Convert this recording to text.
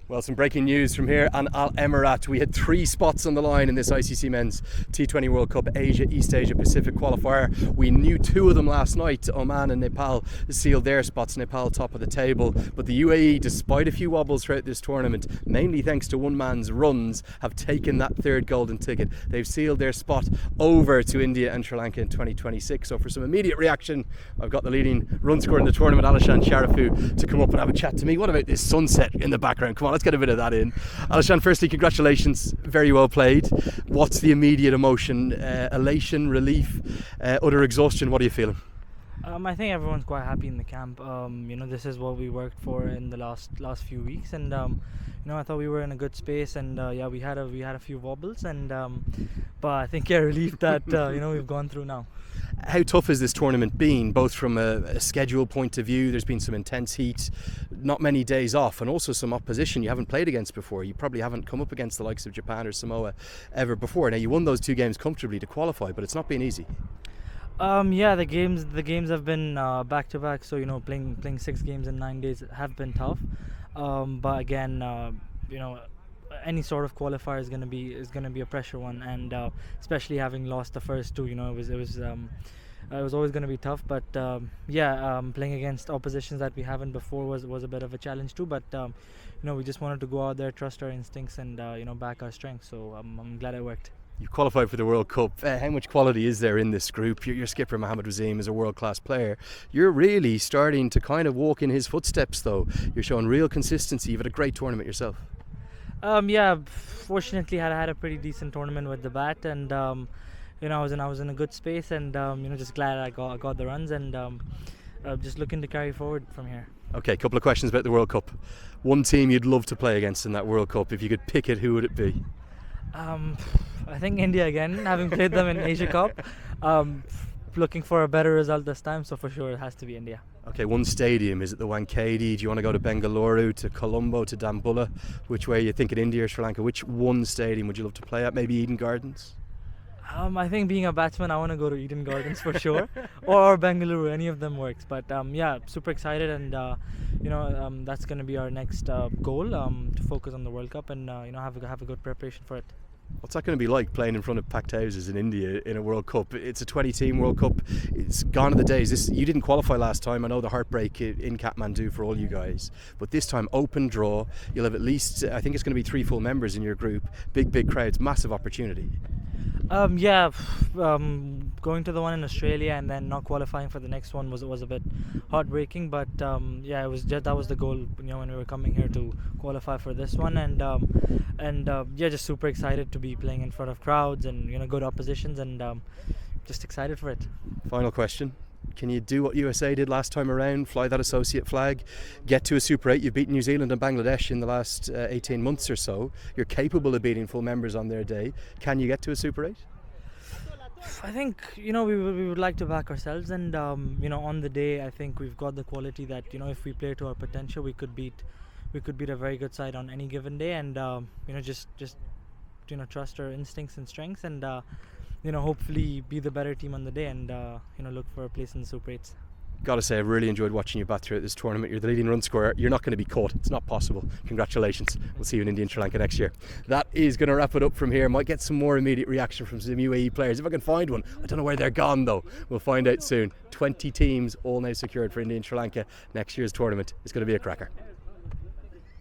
Well, some breaking news from here on Al Emirat. We had 3 spots on the line in this ICC Men's T20 World Cup Asia, East Asia Pacific qualifier. We knew 2 of them last night. Oman and Nepal sealed their spots. Nepal top of the table. But the UAE, despite a few wobbles throughout this tournament, mainly thanks to one man's runs, have taken that 3rd golden ticket. They've sealed their spot over to India and Sri Lanka in 2026. So for some immediate reaction, I've got the leading run scorer in the tournament, Alishan Sharafu, to come up and have a chat to me. What about this sunset in the background? Come on, let's get a bit of that in. Alishan, firstly, congratulations, very well played. What's the immediate emotion? Elation, relief, utter exhaustion? What are you feeling? I think everyone's quite happy in the camp. This is what we worked for in the last few weeks, and I thought we were in a good space, and we had a few wobbles, and but I think relieved that we've gone through now. How tough has this tournament been, both from a schedule point of view? There's been some intense heat, not many days off, and also some opposition you haven't played against before. You probably haven't come up against the likes of Japan or Samoa ever before. Now, you won those 2 games comfortably to qualify, but it's not been easy. The games have been back to back, so playing 6 games in 9 days have been tough. But again, any sort of qualifier is gonna be a pressure one, and especially having lost the first 2, it was always going to be tough. But playing against oppositions that we haven't before was a bit of a challenge too. But we just wanted to go out there, trust our instincts, and back our strengths. So I'm glad it worked. You qualified for the World Cup. How much quality is there in this group? Your skipper, Mohammed Waseem, is a world-class player. You're really starting to kind of walk in his footsteps, though. You're showing real consistency. You've had a great tournament yourself. Fortunately, I had a pretty decent tournament with the bat, and I was in a good space, and just glad I got the runs, and just looking to carry forward from here. Okay, a couple of questions about the World Cup. One team you'd love to play against in that World Cup, if you could pick it, who would it be? I think India again, having played them in Asia Cup. Looking for a better result this time, so for sure it has to be India. Okay, one stadium. Is it the Wankhede? Do you want to go to Bengaluru, to Colombo, to Dambulla? Which way are you thinking, India or Sri Lanka? Which one stadium would you love to play at? Maybe Eden Gardens? I think being a batsman, I want to go to Eden Gardens for sure, or Bengaluru. Any of them works. But super excited, and that's going to be our next goal, to focus on the World Cup and have a good preparation for it. What's that going to be like, playing in front of packed houses in India in a World Cup? It's a 20-team World Cup. It's gone are the days. You didn't qualify last time. I know the heartbreak in Kathmandu for all you guys. But this time, open draw. You'll have at least, I think it's going to be 3 full members in your group. Big crowds. Massive opportunity. Going to the one in Australia and then not qualifying for the next one was a bit heartbreaking, but it was that was the goal when we were coming here to qualify for this one, and just super excited to be playing in front of crowds and good oppositions, and just excited for it. Final question. Can you do what USA did last time around, fly that associate flag, get to a Super 8? You've beaten New Zealand and Bangladesh in the last 18 months or so. You're capable of beating full members on their day. Can you get to a Super 8? I think we would like to back ourselves, and on the day I think we've got the quality that if we play to our potential, we could beat a very good side on any given day, and just trust our instincts and strengths, and hopefully be the better team on the day, and look for a place in the Super 8s. Got to say, I've really enjoyed watching you bat throughout this tournament. You're the leading run scorer. You're not going to be caught. It's not possible. Congratulations. We'll see you in India and Sri Lanka next year. That is going to wrap it up from here. Might get some more immediate reaction from some UAE players if I can find one. I don't know where they're gone though. We'll find out soon. 20 teams all now secured for India and Sri Lanka. Next year's tournament is going to be a cracker.